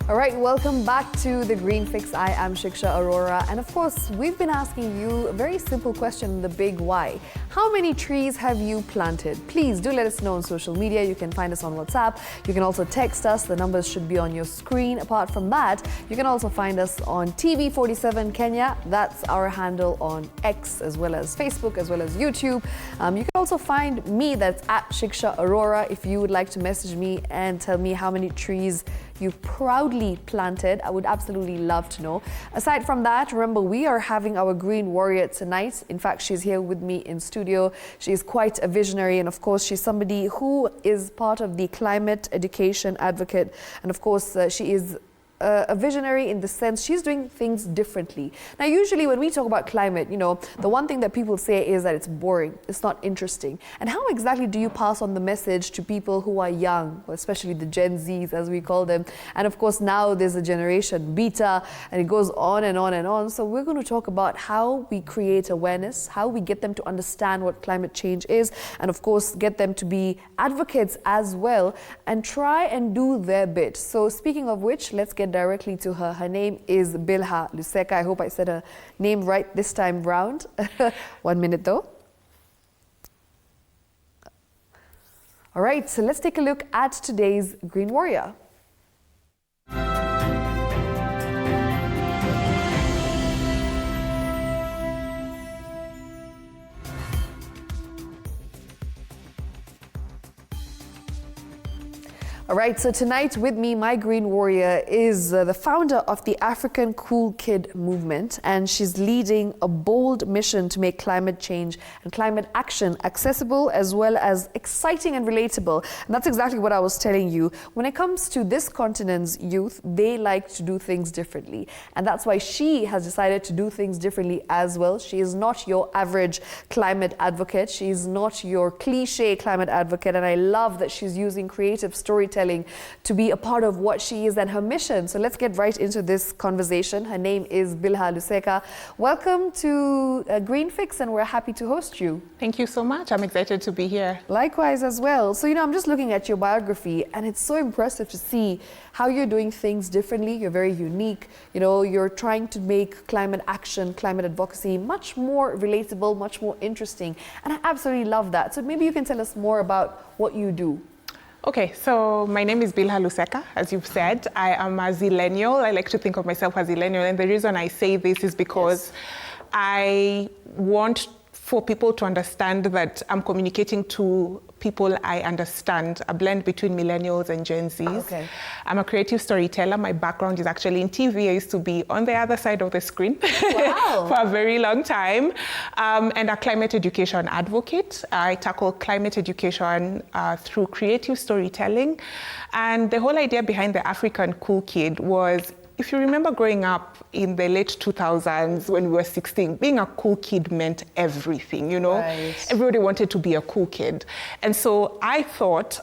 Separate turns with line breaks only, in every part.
All right, welcome back to The Green Fix. I am Shiksha Arora. And of course, we've been asking you a very simple question, the big why. How many trees have you planted? Please do let us know on social media. You can find us on WhatsApp. You can also text us. The numbers should be on your screen. Apart from that, you can also find us on TV47 Kenya. That's our handle on X, as well as Facebook, as well as YouTube. You can also find me, that's at Shiksha Arora, if you would like to message me and tell me how many trees you've proudly planted. I would absolutely love to know. Aside from that, remember, we are having our Green Warrior tonight. In fact, she's here with me in studio. She's quite a visionary, and of course, she's somebody who is part of the climate education advocate. And of course, she is a visionary in the sense she's doing things differently. Now, usually when we talk about climate, you know, the one thing that people say is that it's boring, it's not interesting. And how exactly do you pass on the message to people who are young, especially the Gen Zs, as we call them? And of course, now there's a generation beta, and it goes on and on and on. So we're going to talk about how we create awareness, how we get them to understand what climate change is, and of course, get them to be advocates as well, and try and do their bit. So speaking of which, let's get directly to her. Her name is Bilha Luseka. I hope I said her name right this time round. 1 minute though. All right, so let's take a look at today's Green Warrior. All right, so tonight with me, my Green Warrior is the founder of the African Cool Kid movement, and she's leading a bold mission to make climate change and climate action accessible as well as exciting and relatable. And that's exactly what I was telling you. When it comes to this continent's youth, they like to do things differently. And that's why she has decided to do things differently as well. She is not your average climate advocate. She is not your cliche climate advocate. And I love that she's using creative storytelling to be a part of what she is and her mission. So let's get right into this conversation. Her name is Bilha Luseka. Welcome to Green Fix, and we're happy to host you.
Thank you so much. I'm excited to be here.
Likewise as well. So, you know, I'm just looking at your biography, and it's so impressive to see how you're doing things differently. You're very unique. You know, you're trying to make climate action, climate advocacy much more relatable, much more interesting. And I absolutely love that. So maybe you can tell us more about what you do.
Okay, so my name is Bilha Luseka, as you've said. I am a zillennial. I like to think of myself as a zillennial, and the reason I say this is because I want for people to understand that I'm communicating to people I understand, a blend between millennials and Gen Zs.
Okay.
I'm a creative storyteller. My background is actually in TV. I used to be on the other side of the screen for a very long time, and a climate education advocate. I tackle climate education through creative storytelling. And the whole idea behind the African Cool Kid was, if you remember growing up in the late 2000s when we were 16, being a cool kid meant everything, you know?
Right.
Everybody wanted to be a cool kid. And so I thought,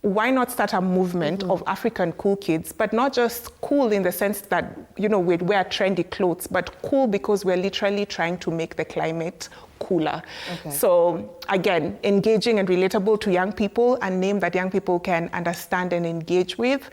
why not start a movement of African cool kids, but not just cool in the sense that, you know, we'd wear trendy clothes, but cool because we're literally trying to make the climate cooler. Okay. So again, engaging and relatable to young people, a name that young people can understand and engage with,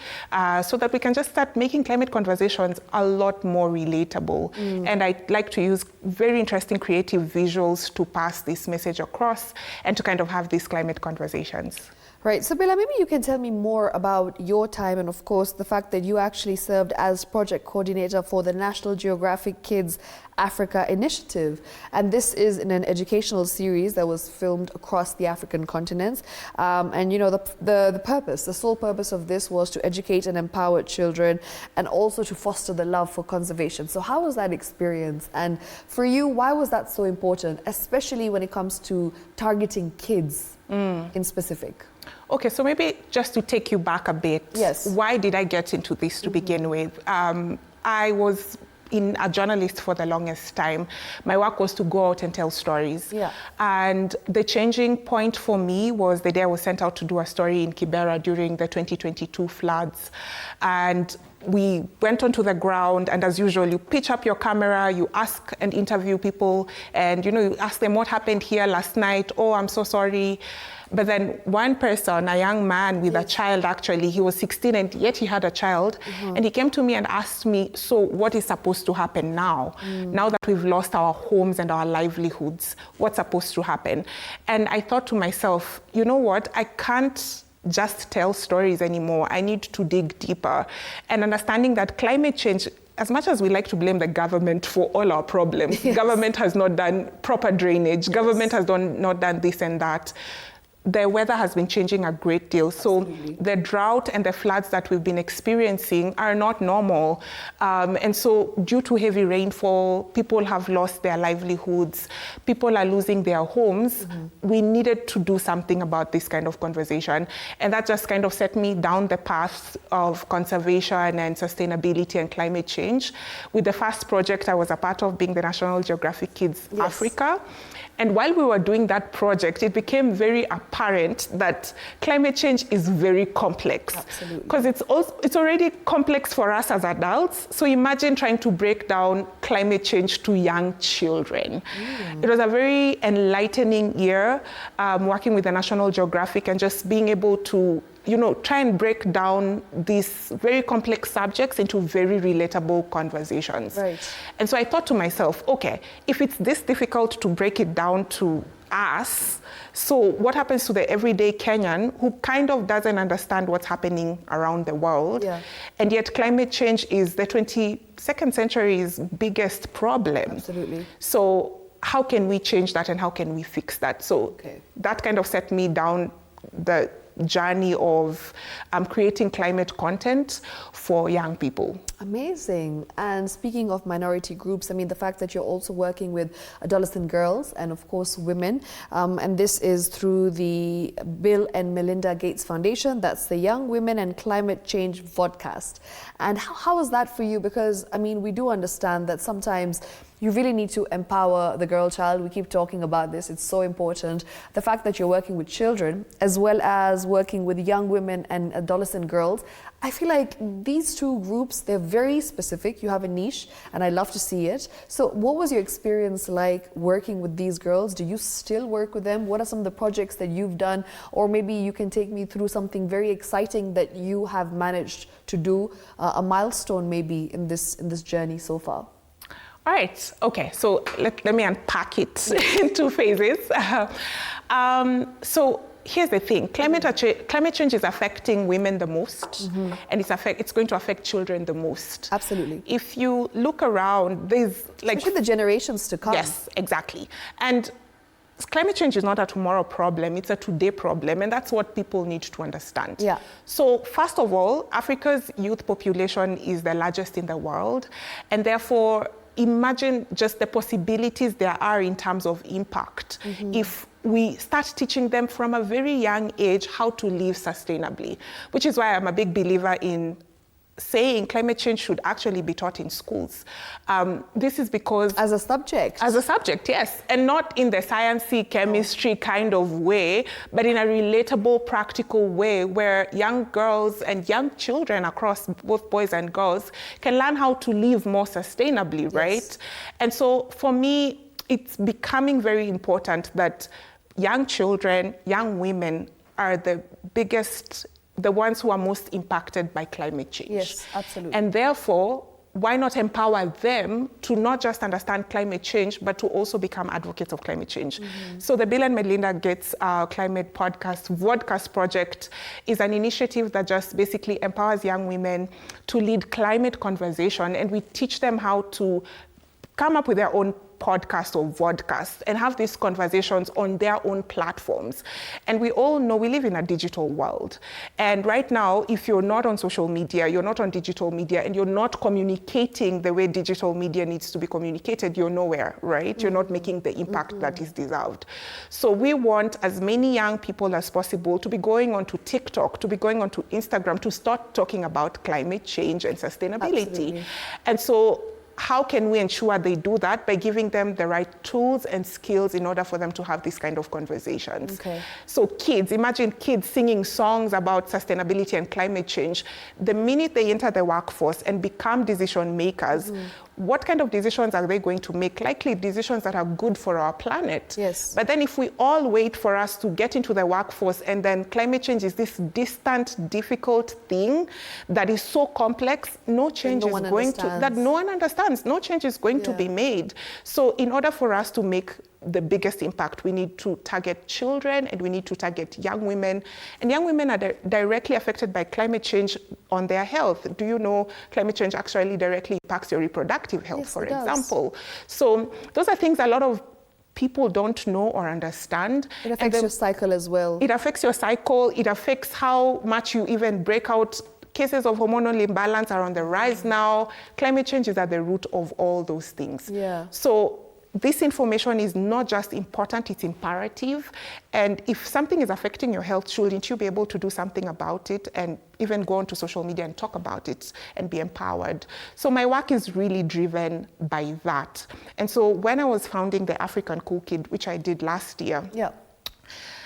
so that we can just start making climate conversations a lot more relatable. And I like to use very interesting creative visuals to pass this message across and to kind of have these climate conversations.
Right. So, Bilha, maybe you can tell me more about your time and, of course, the fact that you actually served as project coordinator for the National Geographic Kids Africa Initiative. And this is in an educational series that was filmed across the African continents. And, you know, the purpose, the sole purpose of this was to educate and empower children and also to foster the love for conservation. So how was that experience? And for you, why was that so important, especially when it comes to targeting kids in specific?
Okay, so maybe just to take you back a bit.
Yes.
Why did I get into this to begin with? I was a journalist for the longest time. My work was to go out and tell stories.
Yeah.
And the changing point for me was the day I was sent out to do a story in Kibera during the 2022 floods. And we went onto the ground, and as usual, you pitch up your camera, you ask and interview people, and you ask them what happened here last night. Oh, I'm so sorry. But then one person, a young man with a child, actually, he was 16 and yet he had a child. And he came to me and asked me, so what is supposed to happen now? Now that we've lost our homes and our livelihoods, what's supposed to happen? And I thought to myself, you know what? I can't just tell stories anymore. I need to dig deeper. And understanding that climate change, as much as we like to blame the government for all our problems, government has not done proper drainage, government has not done this and that. The weather has been changing a great deal. So the drought and the floods that we've been experiencing are not normal. And so due to heavy rainfall, people have lost their livelihoods, people are losing their homes. We needed to do something about this kind of conversation. And that just kind of set me down the path of conservation and sustainability and climate change, with the first project I was a part of being the National Geographic Kids Africa. And while we were doing that project, it became very apparent that climate change is very complex. Because it's already complex for us as adults. So imagine trying to break down climate change to young children. It was a very enlightening year working with the National Geographic and just being able to try and break down these very complex subjects into very relatable conversations. And so I thought to myself, okay, if it's this difficult to break it down to us, so what happens to the everyday Kenyan who kind of doesn't understand what's happening around the world? And yet climate change is the 22nd century's biggest problem. So how can we change that and how can we fix that? So that kind of set me down the journey of creating climate content for young people.
Amazing. And speaking of minority groups, I mean, the fact that you're also working with adolescent girls and of course women, and this is through the Bill and Melinda Gates Foundation, that's the Young Women and Climate Change Vodcast. And how is that for you? Because I mean, we do understand that sometimes you really need to empower the girl child. We keep talking about this, it's so important. The fact that you're working with children as well as working with young women and adolescent girls, I feel like these two groups, they're very specific. You have a niche and I love to see it. So what was your experience like working with these girls? Do you still work with them? What are some of the projects that you've done? Or maybe you can take me through something very exciting that you have managed to do, a milestone maybe in this journey so far.
All right, okay, so let me unpack it in two phases. So here's the thing, climate change is affecting women the most, and it's going to affect children the most.
Absolutely.
If you look around, there's like...
especially the generations to come.
Yes, exactly. And climate change is not a tomorrow problem, it's a today problem, and that's what people need to understand. So first of all, Africa's youth population is the largest in the world, and therefore imagine just the possibilities there are in terms of impact if we start teaching them from a very young age how to live sustainably, which is why I'm a big believer in saying climate change should actually be taught in schools. This is because... As a subject? As a subject, yes. And not in the sciencey, chemistry kind of way, but in a relatable, practical way where young girls and young children across both boys and girls can learn how to live more sustainably, right? And so for me, it's becoming very important that young children, young women are the ones who are most impacted by climate change.
Yes, absolutely.
And therefore, why not empower them to not just understand climate change, but to also become advocates of climate change? So the Bill and Melinda Gates Climate Vodcast Project is an initiative that just basically empowers young women to lead climate conversation, and we teach them how to come up with their own podcast or vodcast and have these conversations on their own platforms. And we all know we live in a digital world. And right now, if you're not on social media, you're not on digital media, and you're not communicating the way digital media needs to be communicated, you're nowhere, right? You're not making the impact that is deserved. So we want as many young people as possible to be going onto TikTok, to be going onto Instagram, to start talking about climate change and sustainability. And so how can we ensure they do that? By giving them the right tools and skills in order for them to have these kind of conversations. So kids, imagine kids singing songs about sustainability and climate change. The minute they enter the workforce and become decision makers, what kind of decisions are they going to make? Likely decisions that are good for our planet.
Yes.
But then if we all wait for us to get into the workforce, and then climate change is this distant, difficult thing that is so complex, no change is going to, that no one understands, no change is going to be made. So in order for us to make the biggest impact, we need to target children, and we need to target young women. And young women are directly affected by climate change on their health. Do you know climate change actually directly impacts your reproductive health, for example? So those are things a lot of people don't know or understand.
It affects your cycle as well.
It affects your cycle. It affects how much you even break out. Cases of hormonal imbalance are on the rise now. Climate change is at the root of all those things.
Yeah.
So this information is not just important, it's imperative. And if something is affecting your health, shouldn't you be able to do something about it and even go onto social media and talk about it and be empowered? So my work is really driven by that. And so when I was founding the African Cool Kid, which I did last year,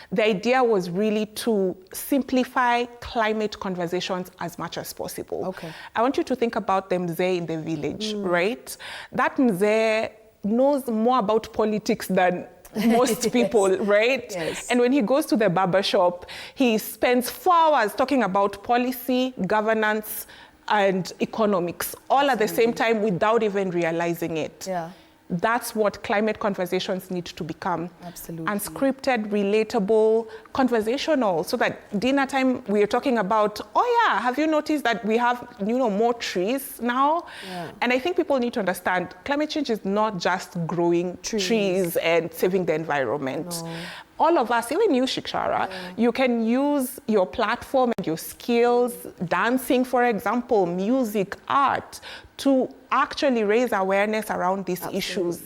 the idea was really to simplify climate conversations as much as possible.
Okay.
I want you to think about the mzee in the village, right? That mzee knows more about politics than most people, right?
Yes.
And when he goes to the barber shop, he spends 4 hours talking about policy, governance, and economics, all at the same time without even realizing it.
Yeah.
That's what climate conversations need to become.
Absolutely.
Unscripted, relatable, conversational, so that dinner time we are talking about, oh yeah, have you noticed that we have, more trees now?
Yeah.
And I think people need to understand climate change is not just growing trees and saving the environment.
No.
All of us, even you, Shikshara, you can use your platform and your skills, dancing, for example, music, art, to actually raise awareness around these issues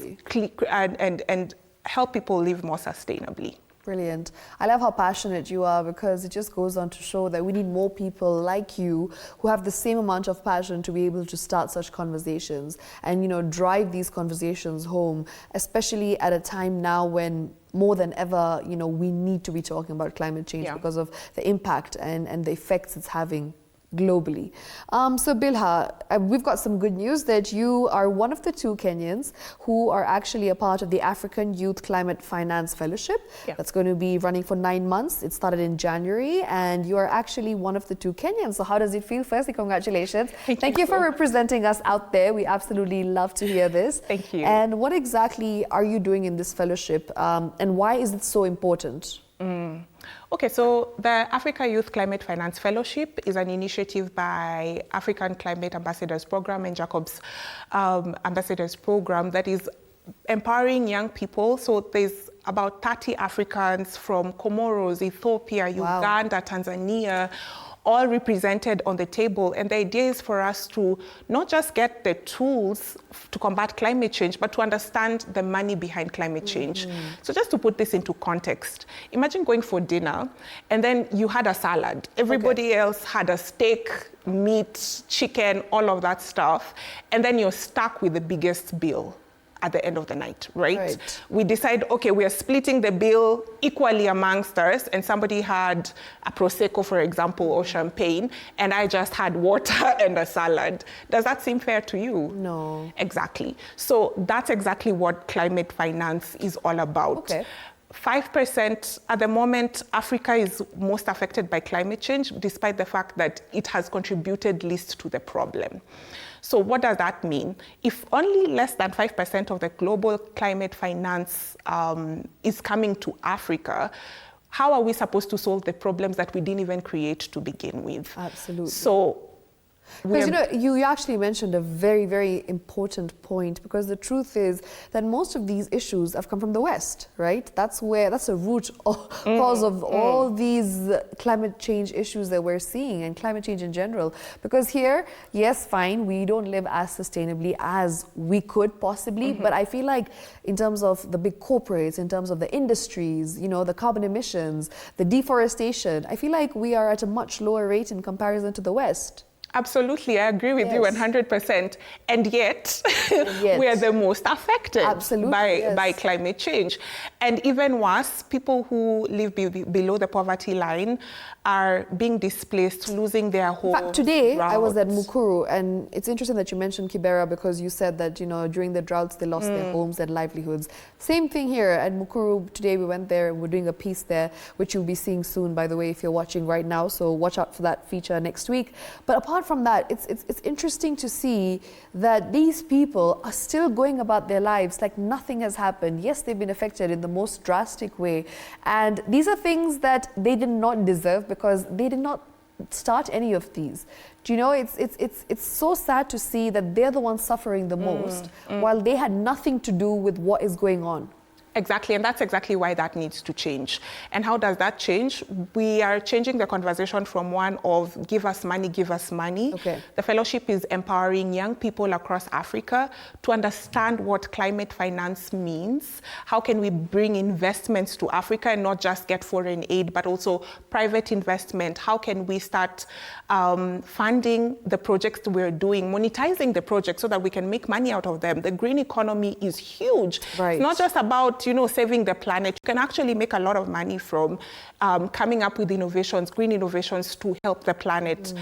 and help people live more sustainably.
Brilliant. I love how passionate you are, because it just goes on to show that we need more people like you who have the same amount of passion to be able to start such conversations and, drive these conversations home, especially at a time now when more than ever, we need to be talking about climate change because of the impact and the effects it's having globally. So Bilha, we've got some good news that you are one of the 2 Kenyans who are actually a part of the African Youth Climate Finance Fellowship. That's going to be running for 9 months. It started in January, and you are actually one of the 2 Kenyans. So how does it feel? Firstly, congratulations. Thank you for representing us out there. We absolutely love to hear this.
Thank you.
And what exactly are you doing in this fellowship, and why is it so important?
Okay, so the Africa Youth Climate Finance Fellowship is an initiative by African Climate Ambassadors Program and Jacob's Ambassadors Program that is empowering young people. So there's about 30 Africans from Comoros, Ethiopia, Uganda, Tanzania, all represented on the table. And the idea is for us to not just get the tools to combat climate change, but to understand the money behind climate change. So just to put this into context, imagine going for dinner and then you had a salad. Everybody else had a steak, meat, chicken, all of that stuff. And then you're stuck with the biggest bill at the end of the night, right? We decide, okay, we are splitting the bill equally amongst us, and somebody had a Prosecco, for example, or champagne, and I just had water and a salad. Does that seem fair to you?
No.
Exactly. So that's exactly what climate finance is all about.
Okay.
5% at the moment, Africa is most affected by climate change, despite the fact that it has contributed least to the problem. So what does that mean? If only less than 5% of the global climate finance is coming to Africa, how are we supposed to solve the problems that we didn't even create to begin with?
Absolutely.
So,
because you actually mentioned a very, very important point, because the truth is that most of these issues have come from the West, right? That's the root cause of all these climate change issues that we're seeing, and climate change in general. Because here, yes, fine, we don't live as sustainably as we could possibly, but I feel like in terms of the big corporates, in terms of the industries, the carbon emissions, the deforestation, I feel like we are at a much lower rate in comparison to the West.
Absolutely, I agree with you 100%. And yet, we are the most affected by climate change. And even worse, people who live below the poverty line are being displaced, losing their homes.
In fact, today I was at Mukuru, and it's interesting that you mentioned Kibera, because you said that, during the droughts they lost their homes and livelihoods. Same thing here at Mukuru. Today we went there and we're doing a piece there, which you'll be seeing soon, by the way, if you're watching right now. So watch out for that feature next week. But apart from that, it's interesting to see that these people are still going about their lives like nothing has happened. Yes, they've been affected in the most drastic way. And these are things that they did not deserve, because they did not start any of these. Do you know, it's so sad to see that they're the ones suffering the most, while they had nothing to do with what is going on.
Exactly, and that's exactly why that needs to change. And how does that change? We are changing the conversation from one of give us money, give us money.
Okay.
The fellowship is empowering young people across Africa to understand what climate finance means. How can we bring investments to Africa and not just get foreign aid, but also private investment? How can we start funding the projects we're doing, monetizing the projects so that we can make money out of them? The green economy is huge.
Right.
It's not just about saving the planet. You can actually make a lot of money from coming up with innovations, green innovations to help the planet.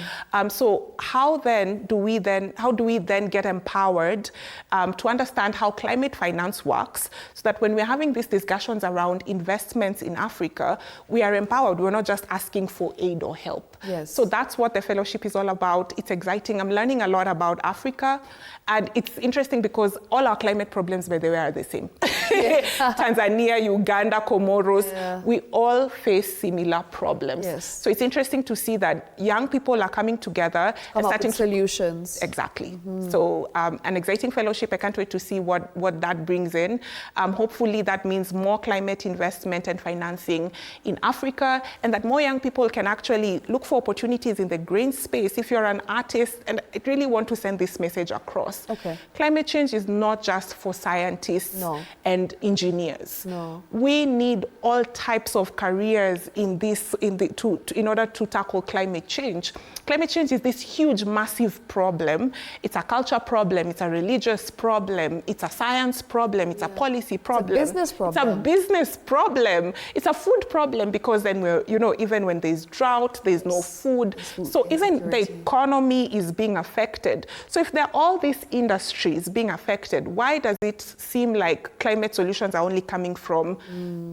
So how do we then get empowered to understand how climate finance works, so that when we're having these discussions around investments in Africa, we are empowered. We're not just asking for aid or help.
Yes.
So that's what the fellowship is all about. It's exciting. I'm learning a lot about Africa, and it's interesting because all our climate problems, by the way, are the same. Yeah. Tanzania, Uganda, Comoros, we all face similar problems.
Yes.
So it's interesting to see that young people are coming together
and starting solutions.
Exactly. So an exciting fellowship. I can't wait to see what that brings in. Hopefully that means more climate investment and financing in Africa, and that more young people can actually look for opportunities in the green space. If you're an artist, and I really want to send this message across.
Okay.
Climate change is not just for scientists and engineers.
No.
We need all types of careers in order to tackle climate change. Climate change is this huge, massive problem. It's a culture problem. It's a religious problem. It's a science problem. It's a policy problem.
It's a business problem.
It's a business problem. It's a food problem, because then even when there's drought, there's no food. So even the economy is being affected. So if there are all these industries being affected, why does it seem like climate solutions are only coming from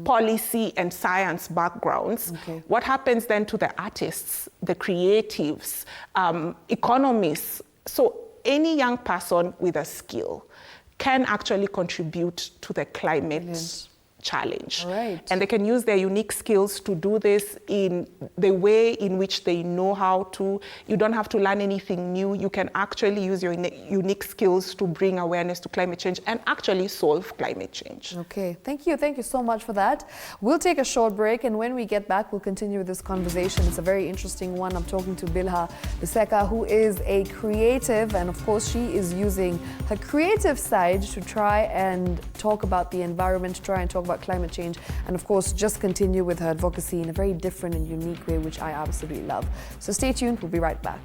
policy and science backgrounds?
Okay.
What happens then to the artists, the creatives, economists? So any young person with a skill can actually contribute to the climate challenge.
Right.
And they can use their unique skills to do this in the way in which they know how to. You don't have to learn anything new. You can actually use your unique skills to bring awareness to climate change and actually solve climate change.
Okay, thank you so much for that. We'll take a short break, and when we get back, we'll continue with this conversation. It's a very interesting one. I'm talking to Bilha Luseka, who is a creative, and of course she is using her creative side to try and talk about the environment, to try and talk about climate change, and of course just continue with her advocacy in a very different and unique way, which I absolutely love. So stay tuned, we'll be right back.